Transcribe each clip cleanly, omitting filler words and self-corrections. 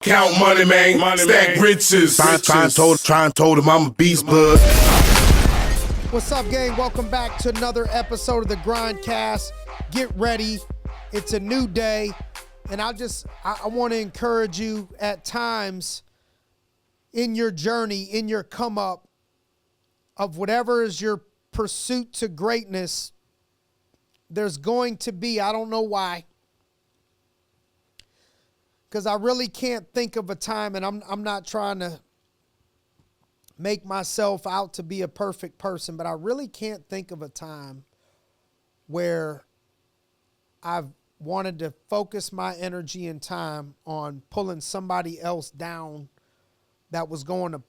Count money, man. Stack riches. Try and told him I'm a beast bud. What's up, gang? Welcome back to another episode of the GRINDcast. Get ready. It's a new day. And I want to encourage you at times in your journey, in your come up of whatever is your pursuit to greatness, there's going to be, I don't know why, because I really can't think of a time, and I'm not trying to make myself out to be a perfect person, but I really can't think of a time where I've wanted to focus my energy and time on pulling somebody else down that was going to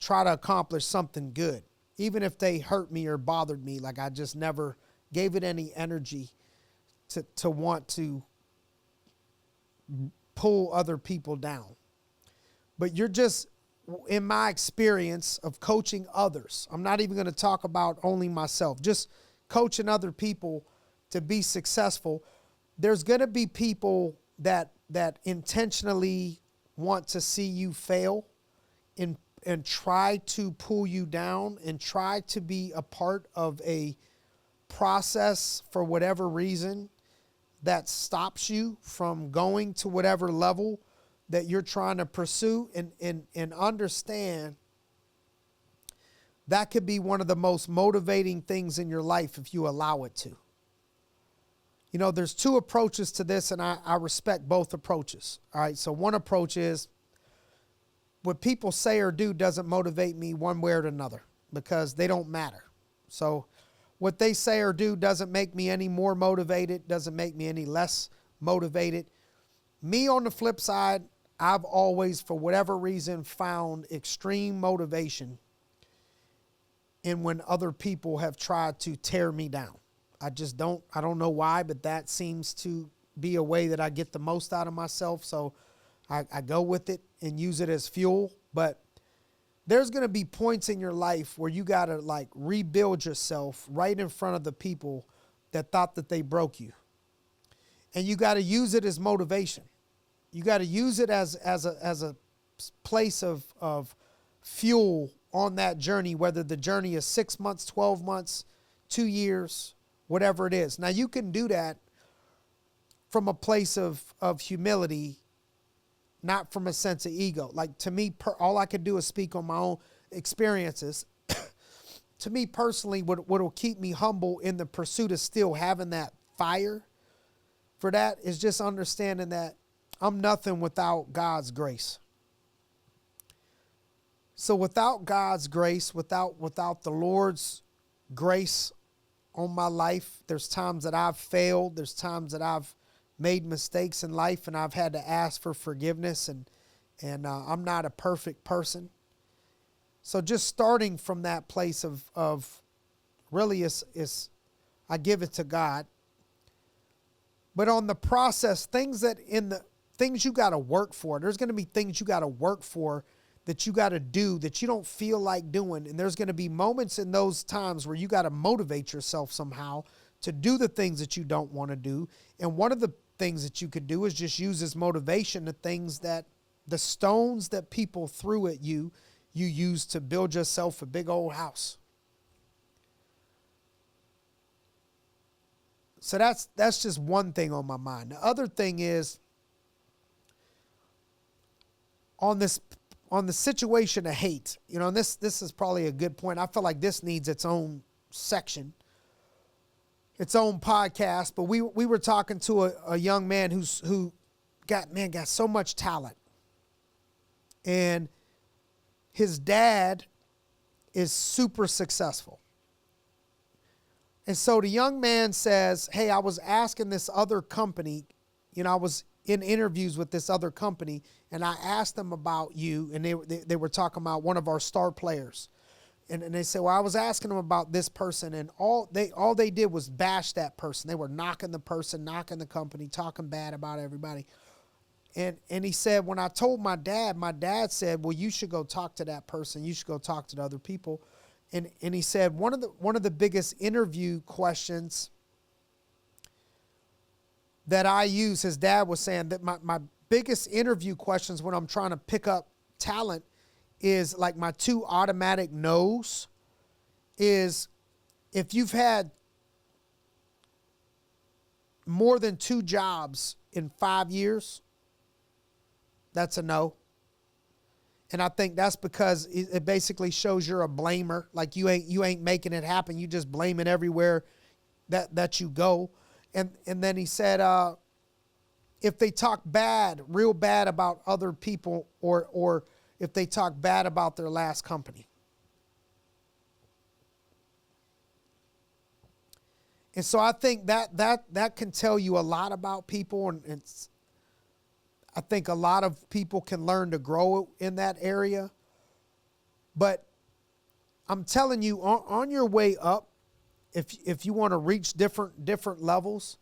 try to accomplish something good, even if they hurt me or bothered me. Like, I just never gave it any energy to want to pull other people down. But you're just, in my experience of coaching others, I'm not even going to talk about only myself, just coaching other people to be successful. There's going to be people that intentionally want to see you fail and try to pull you down and try to be a part of a process for whatever reason that stops you from going to whatever level that you're trying to pursue, and understand that could be one of the most motivating things in your life if you allow it to. You know, there's two approaches to this, and I respect both approaches. All right, so one approach is what people say or do doesn't motivate me one way or another because they don't matter. So what they say or do doesn't make me any more motivated, doesn't make me any less motivated. Me, on the flip side, I've always, for whatever reason, found extreme motivation in when other people have tried to tear me down. I don't know why, but that seems to be a way that I get the most out of myself. So I go with it and use it as fuel. But there's going to be points in your life where you got to like rebuild yourself right in front of the people that thought that they broke you. And you got to use it as motivation. You got to use it as a place of fuel on that journey, whether the journey is 6 months, 12 months, 2 years, whatever it is. Now, you can do that from a place of humility, not from a sense of ego. Like, to me, all I could do is speak on my own experiences. To me personally, what will keep me humble in the pursuit of still having that fire for that is just understanding that I'm nothing without God's grace. So without God's grace, without the Lord's grace on my life, there's times that I've failed. There's times that I've made mistakes in life and I've had to ask for forgiveness, and I'm not a perfect person. So just starting from that place of really is I give it to God. But on the process, things you got to work for, there's going to be things you got to work for that you got to do that you don't feel like doing. And there's going to be moments in those times where you got to motivate yourself somehow to do the things that you don't want to do. And one of the things that you could do is just use as motivation the stones that people threw at you, you use to build yourself a big old house. So that's just one thing on my mind. The other thing is on the situation of hate. You know, and this is probably a good point. I feel like this needs its own section, its own podcast. But we were talking to a young man who got so much talent, and his dad is super successful. And so the young man says, hey, I was asking this other company, you know, I was in interviews with this other company, and I asked them about you, and they were talking about one of our star players. And they said, well, I was asking them about this person, and all they did was bash that person. They were knocking the person, knocking the company, talking bad about everybody. And he said, when I told my dad said, well, you should go talk to that person. You should go talk to the other people. And he said one of the biggest interview questions that I use, his dad was saying that my biggest interview questions when I'm trying to pick up talent is like my 2 automatic no's is if you've had more than 2 jobs in 5 years, that's a no. And I think that's because it basically shows you're a blamer. Like you ain't making it happen. You just blame it everywhere that you go. And then he said, if they talk bad, real bad about other people, or if they talk bad about their last company. And so I think that can tell you a lot about people, and I think a lot of people can learn to grow in that area. But I'm telling you, on your way up, if you want to reach different levels,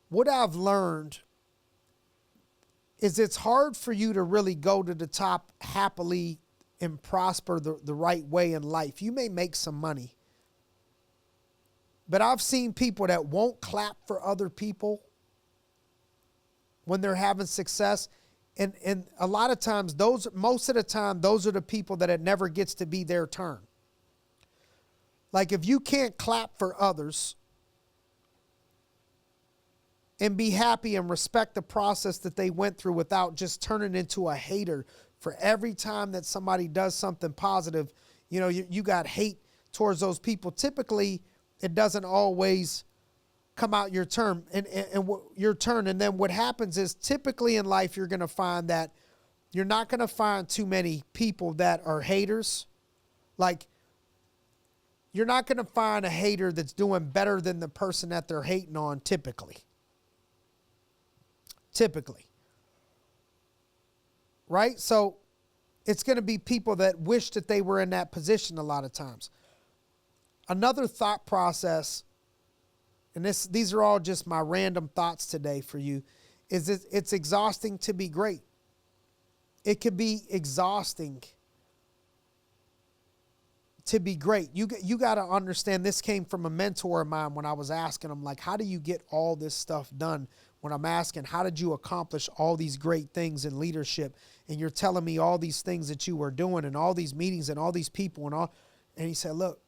what I've learned is it's hard for you to really go to the top happily and prosper the right way in life. You may make some money, but I've seen people that won't clap for other people when they're having success. And a lot of times, most of the time, those are the people that it never gets to be their turn. Like if you can't clap for others and be happy and respect the process that they went through without just turning into a hater for every time that somebody does something positive, you got hate towards those people. Typically, it doesn't always come out your turn and your turn. And then what happens is typically in life, you're going to find that you're not going to find too many people that are haters. Like you're not going to find a hater that's doing better than the person that they're hating on typically. Right? So it's going to be people that wish that they were in that position a lot of times. Another thought process, and these are all just my random thoughts today for you, is it's exhausting to be great. It could be exhausting to be great. You got to understand, this came from a mentor of mine when I was asking him, like, how do you get all this stuff done? When I'm asking, how did you accomplish all these great things in leadership? And you're telling me all these things that you were doing and all these meetings and all these people and all. And he said, look,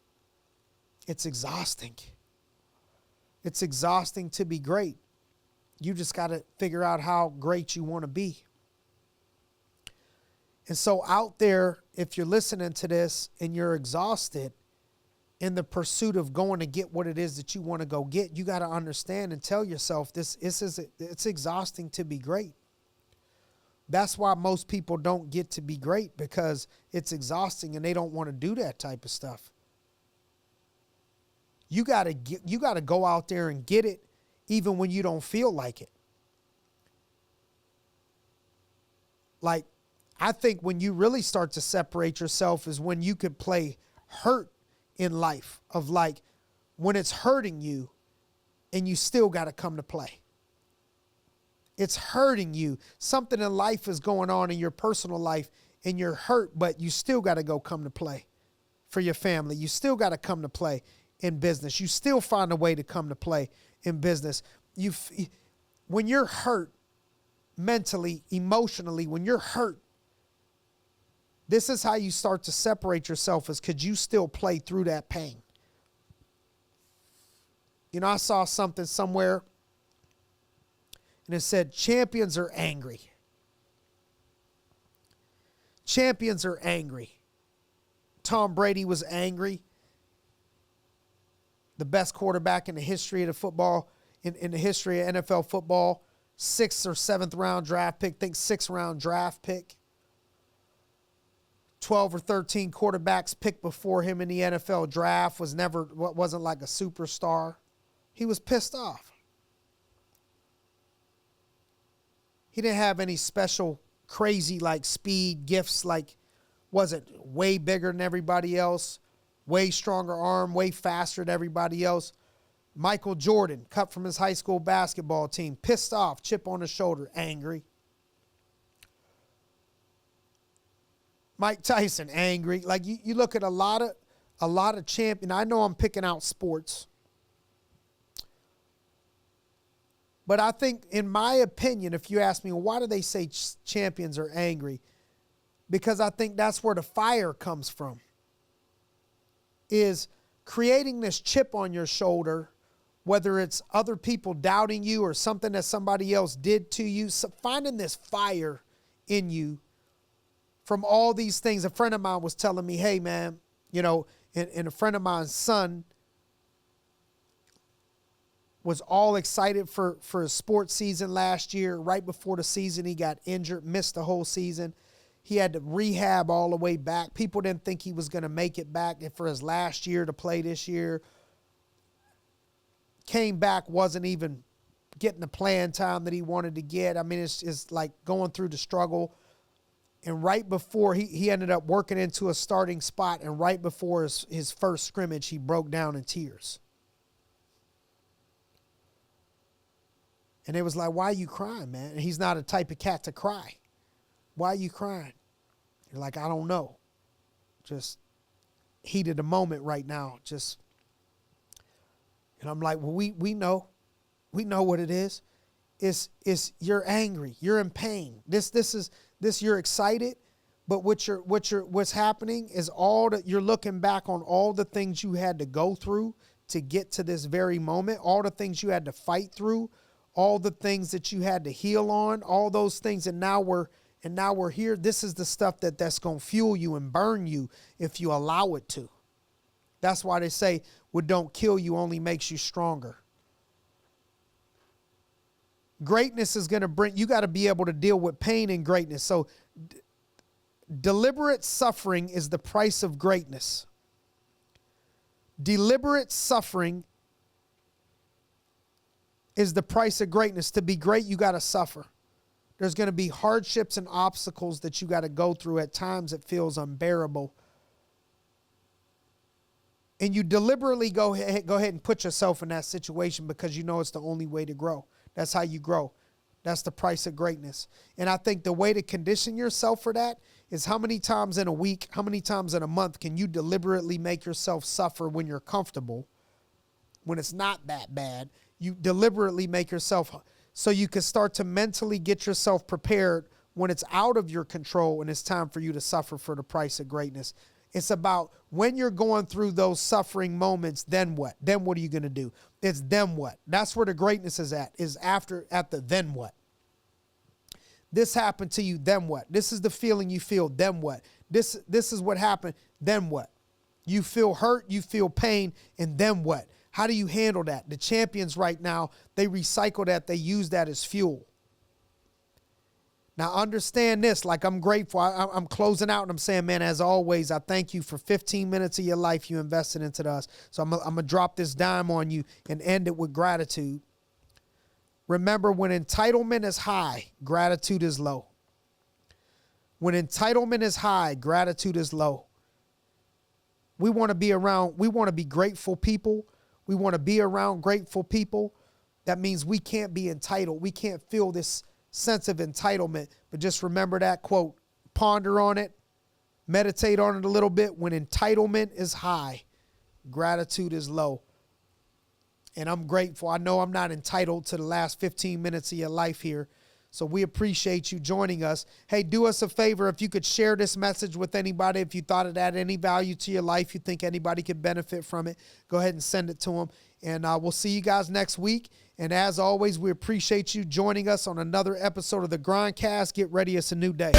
it's exhausting. It's exhausting to be great. You just got to figure out how great you want to be. And so out there, if you're listening to this and you're exhausted in the pursuit of going to get what it is that you want to go get, you got to understand and tell yourself it's exhausting to be great. That's why most people don't get to be great, because it's exhausting and they don't want to do that type of stuff. You got to go out there and get it even when you don't feel like it. Like, I think when you really start to separate yourself is when you could play hurt in life, of like when it's hurting you and you still got to come to play. It's hurting you. Something in life is going on in your personal life and you're hurt, but you still got to go come to play for your family. You still got to come to play in business. You still find a way to come to play in business. When you're hurt mentally, emotionally, when you're hurt, this is how you start to separate yourself, is could you still play through that pain? I saw something somewhere and it said, champions are angry. Champions are angry. Tom Brady was angry. The best quarterback in the history of the football, in the history of NFL football, 6th or 7th round draft pick, think 6th round draft pick. 12 or 13 quarterbacks picked before him in the NFL draft, wasn't like a superstar. He was pissed off. He didn't have any special crazy like speed gifts, like wasn't way bigger than everybody else, way stronger arm, way faster than everybody else. Michael Jordan, cut from his high school basketball team, pissed off, chip on his shoulder, angry. Mike Tyson, angry. Like you look at a lot of champions. I know I'm picking out sports. But I think, in my opinion, if you ask me, well, why do they say champions are angry? Because I think that's where the fire comes from. Is creating this chip on your shoulder, whether it's other people doubting you or something that somebody else did to you, so finding this fire in you from all these things. A friend of mine was telling me, hey, man, you know, and a friend of mine's son was all excited for his sports season last year. Right before the season, he got injured, missed the whole season. He had to rehab all the way back. People didn't think he was going to make it back for his last year to play this year. Came back, wasn't even getting the playing time that he wanted to get. I mean, it's like going through the struggle. And right before, he ended up working into a starting spot, and right before his first scrimmage, he broke down in tears. And it was like, why are you crying, man? And he's not a type of cat to cry. Why are you crying? You're like, I don't know. Just heat of the moment right now. Just, and I'm like, well, we know. We know what it is. It's you're angry. You're in pain. This you're excited, but what's happening is all that you're looking back on all the things you had to go through to get to this very moment, all the things you had to fight through, all the things that you had to heal on, all those things, and now we're here. This is the stuff that's going to fuel you and burn you if you allow it to. That's why they say what don't kill you only makes you stronger. Greatness is going to bring, you got to be able to deal with pain and greatness. So deliberate suffering is the price of greatness. Deliberate suffering is the price of greatness. To be great, you got to suffer. There's going to be hardships and obstacles that you got to go through. At times it feels unbearable. And you deliberately go ahead and put yourself in that situation because you know it's the only way to grow. That's how you grow. That's the price of greatness. And I think the way to condition yourself for that is how many times in a week, how many times in a month can you deliberately make yourself suffer when you're comfortable, when it's not that bad. You deliberately make yourself so you can start to mentally get yourself prepared when it's out of your control and it's time for you to suffer for the price of greatness. It's about when you're going through those suffering moments, then what? Then what are you going to do? It's then what? That's where the greatness is at the then what? This happened to you, then what? This is the feeling you feel, then what? This is what happened, then what? You feel hurt, you feel pain, and then what? How do you handle that? The champions right now, they recycle that, they use that as fuel. Now understand this, like I'm grateful. I'm closing out and I'm saying, man, as always, I thank you for 15 minutes of your life you invested into us. So I'm going to drop this dime on you and end it with gratitude. Remember, when entitlement is high, gratitude is low. When entitlement is high, gratitude is low. We want to be grateful people. We want to be around grateful people. That means we can't be entitled. We can't feel this sense of entitlement. But just remember that quote, ponder on it, meditate on it a little bit. When entitlement is high, gratitude is low. And I'm grateful. I know I'm not entitled to the last 15 minutes of your life here. So we appreciate you joining us. Hey, do us a favor. If you could share this message with anybody, if you thought it had any value to your life, you think anybody could benefit from it, go ahead and send it to them. And we'll see you guys next week. And as always, we appreciate you joining us on another episode of the GRINDcast. Get ready. It's a new day.